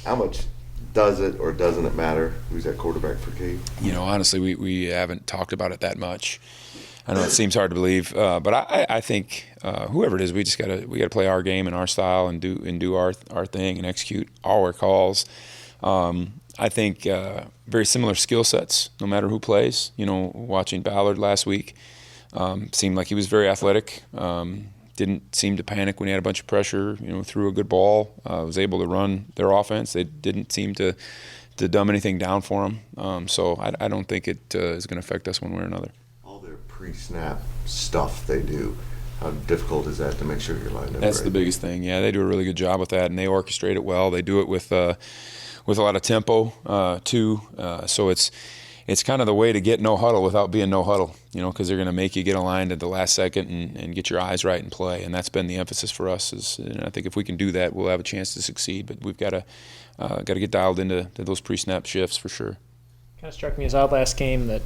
How much does it or doesn't it matter who's at quarterback for Cade? Honestly, we haven't talked about it that much. I know it seems hard to believe, but I think whoever it is, we gotta play our game and our style and do our thing and execute all our calls. I think very similar skill sets, no matter who plays. Watching Ballard last week, seemed like he was very athletic. Didn't seem to panic when he had a bunch of pressure. Threw a good ball. Was able to run their offense. They didn't seem to dumb anything down for him. So I don't think it is going to affect us one way or another. All their pre-snap stuff they do. How difficult is that to make sure you're lined up? That's right? the biggest thing. Yeah, they do a really good job with that, and they orchestrate it well. They do it with a lot of tempo too. So it's kind of the way to get no huddle without being no huddle. Because they're going to make you get aligned at the last second and get your eyes right and play. And that's been the emphasis for us. And I think if we can do that, we'll have a chance to succeed. But we've got to get dialed into those pre-snap shifts for sure. Kind of struck me as odd last game that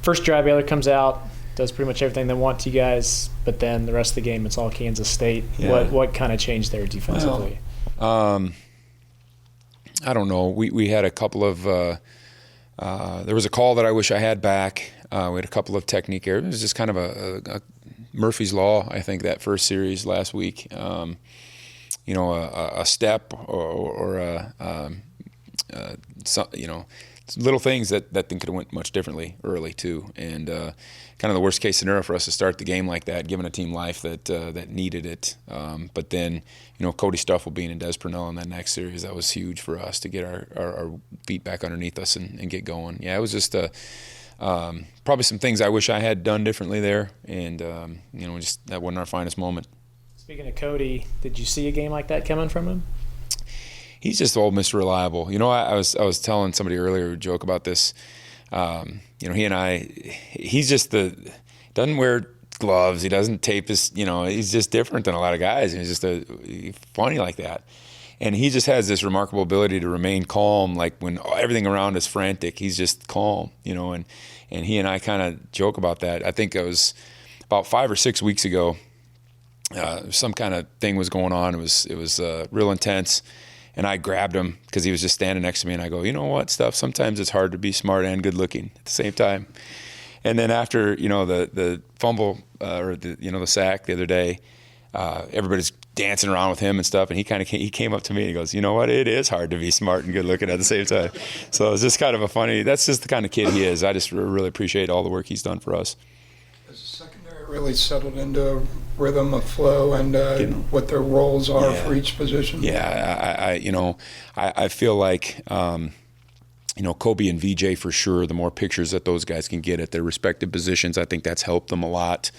first drive Baylor comes out, does pretty much everything they want to you guys, but then the rest of the game it's all Kansas State. Yeah. What kind of changed there defensively? I don't know. We had a couple of there was a call that I wish I had back. We had a couple of technique errors. It was just kind of a Murphy's Law, I think, that first series last week. A step or little things that thing could have went much differently early too. And kind of the worst case scenario for us to start the game like that, giving a team life that needed it. But then, Cody Stuffle being in Des Purnell in that next series, that was huge for us to get our feet back underneath us and get going. Yeah, it was just probably some things I wish I had done differently there, and just that wasn't our finest moment. Speaking of Cody, did you see a game like that coming from him? He's just old Mr. Reliable. I was telling somebody earlier a joke about this. He and he's just doesn't wear gloves. He doesn't tape his. He's just different than a lot of guys. He's just funny like that. And he just has this remarkable ability to remain calm, like when everything around is frantic, he's just calm, and he and I kind of joke about that. I think it was about 5 or 6 weeks ago, some kind of thing was going on. It was real intense, and I grabbed him because he was just standing next to me, and I go, you know what, Stuff, sometimes it's hard to be smart and good looking at the same time. And then after, the fumble or the sack the other day, everybody's dancing around with him and stuff, and he came up to me and he goes, you know what, it is hard to be smart and good looking at the same time. So it's just kind of that's just the kind of kid he is. I just really appreciate all the work he's done for us. Has the secondary really settled into a rhythm of flow and what their roles are for each position? Yeah, I feel like Kobe and VJ for sure, the more pictures that those guys can get at their respective positions, I think that's helped them a lot.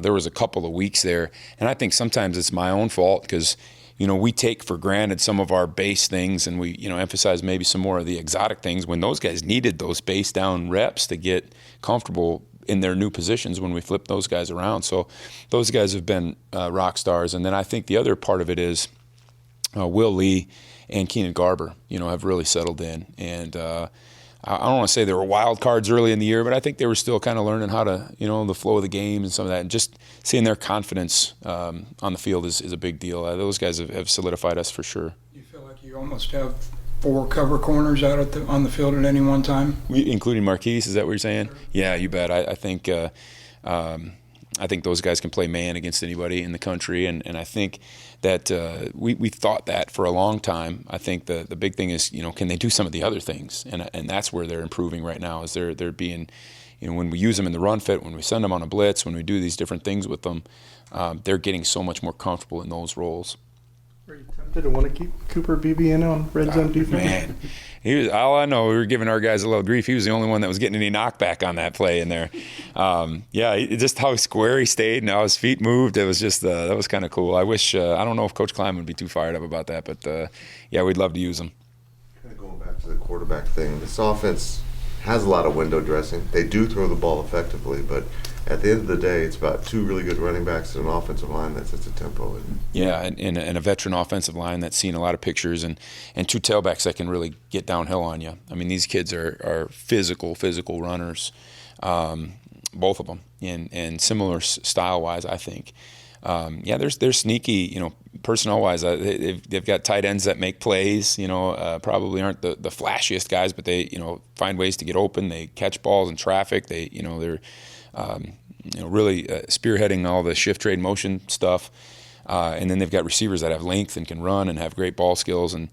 There was a couple of weeks there, and I think sometimes it's my own fault because, we take for granted some of our base things and we, emphasize maybe some more of the exotic things when those guys needed those base down reps to get comfortable in their new positions when we flip those guys around. So those guys have been rock stars. And then I think the other part of it is Will Lee and Keenan Garber, have really settled in. And I don't want to say they were wild cards early in the year, but I think they were still kind of learning how to, the flow of the game and some of that. And just seeing their confidence on the field is a big deal. Those guys have solidified us for sure. You feel like you almost have 4 cover corners out on the field at any one time? Including Marquise, is that what you're saying? Sure. Yeah, you bet. I think those guys can play man against anybody in the country, and I think that we thought that for a long time. I think the big thing is, can they do some of the other things? And that's where they're improving right now, is they're being, when we use them in the run fit, when we send them on a blitz, when we do these different things with them, they're getting so much more comfortable in those roles. Are you tempted to want to keep Cooper Beebe in on red zone defense? Man, he was. All I know, we were giving our guys a little grief. He was the only one that was getting any knockback on that play in there. Just how square he stayed and how his feet moved. It was just that was kind of cool. I wish. I don't know if Coach Klein would be too fired up about that, but we'd love to use him. Kind of going back to the quarterback thing, this offense has a lot of window dressing. They do throw the ball effectively, but at the end of the day, it's about 2 really good running backs and an offensive line that sets a tempo. And a veteran offensive line that's seen a lot of pictures, and 2 tailbacks that can really get downhill on you. I mean, these kids are physical runners, both of them, and similar style-wise, I think. They're sneaky, personnel-wise, they've got tight ends that make plays. Probably aren't the flashiest guys, but they find ways to get open. They catch balls in traffic. They're really spearheading all the shift trade motion stuff. And then they've got receivers that have length and can run and have great ball skills, and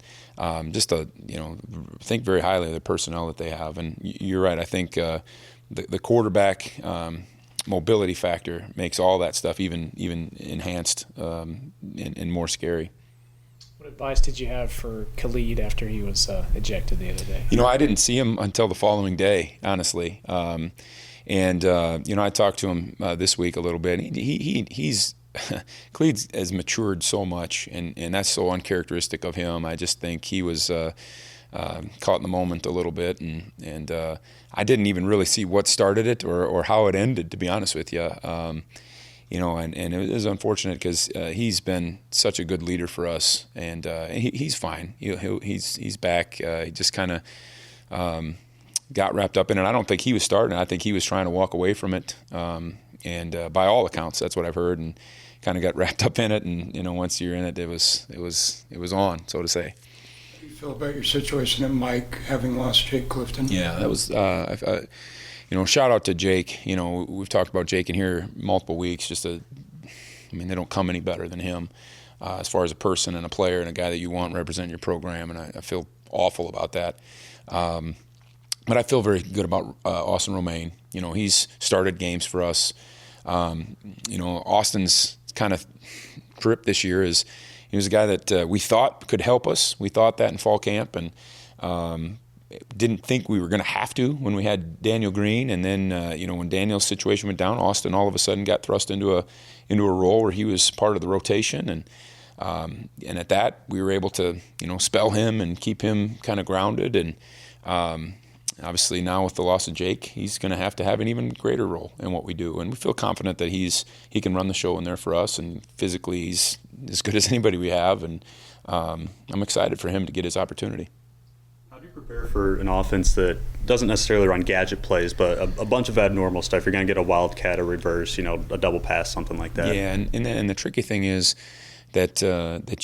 think very highly of the personnel that they have. And you're right. I think the quarterback mobility factor makes all that stuff even enhanced and more scary. What advice did you have for Khalid after he was ejected the other day? I didn't see him until the following day, honestly. I talked to him this week a little bit. He's Khalid has matured so much, and that's so uncharacteristic of him. I just think he was caught in the moment a little bit, and I didn't even really see what started it or how it ended, to be honest with you. And it was unfortunate because he's been such a good leader for us, and he's fine. He's back. He just kind of got wrapped up in it. I don't think he was starting. I think he was trying to walk away from it. And by all accounts, that's what I've heard, and kind of got wrapped up in it. And once you're in it, it was on, so to say. How do you feel about your situation at Mike, having lost Jake Clifton? Yeah, that was shout out to Jake. We've talked about Jake in here multiple weeks. They don't come any better than him as far as a person and a player and a guy that you want represent your program. And I feel awful about that. But I feel very good about Austin Romaine. He's started games for us. Austin's kind of trip this year is he was a guy that we thought could help us. We thought that in fall camp, and didn't think we were going to have to when we had Daniel Green. And then when Daniel's situation went down, Austin all of a sudden got thrust into a role where he was part of the rotation, and at that we were able to spell him and keep him kind of grounded. And obviously now with the loss of Jake, he's going to have an even greater role in what we do. And we feel confident that he can run the show in there for us, and physically he's as good as anybody we have. And I'm excited for him to get his opportunity. How do you prepare for an offense that doesn't necessarily run gadget plays, but a bunch of abnormal stuff? You're going to get a wildcat, a reverse, a double pass, something like that. Yeah, and the tricky thing is that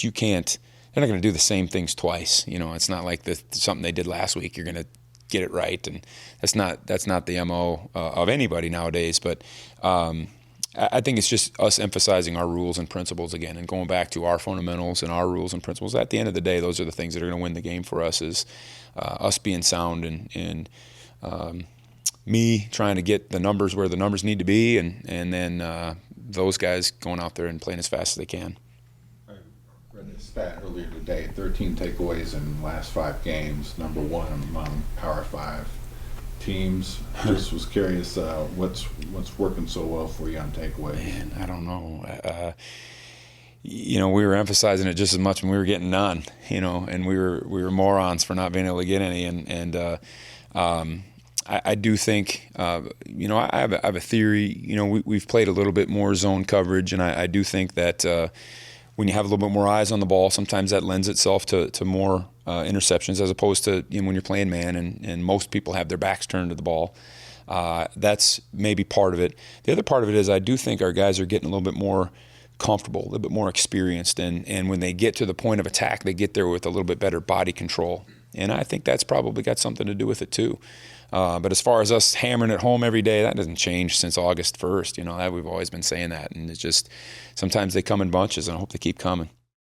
you can't. They're not going to do the same things twice. It's not like something they did last week. You're going to get it right, and that's not the MO of anybody nowadays. But I think it's just us emphasizing our rules and principles again, and going back to our fundamentals and our rules and principles. At the end of the day, those are the things that are going to win the game for us. Is us being sound and me trying to get the numbers where the numbers need to be, and then those guys going out there and playing as fast as they can. Read a stat earlier today, 13 takeaways in the last 5 games, number 1 among Power 5 teams. Just was curious, what's working so well for you on takeaways? Man, I don't know. We were emphasizing it just as much when we were getting none, and we were morons for not being able to get any. And I do think, I have a theory. We've played a little bit more zone coverage, and I do think that when you have a little bit more eyes on the ball, sometimes that lends itself to more interceptions, as opposed to when you're playing man and most people have their backs turned to the ball. That's maybe part of it. The other part of it is I do think our guys are getting a little bit more comfortable, a little bit more experienced, and when they get to the point of attack, they get there with a little bit better body control. And I think that's probably got something to do with it too. But as far as us hammering it home every day, that doesn't change since August 1st. That we've always been saying that, and it's just sometimes they come in bunches, and I hope they keep coming.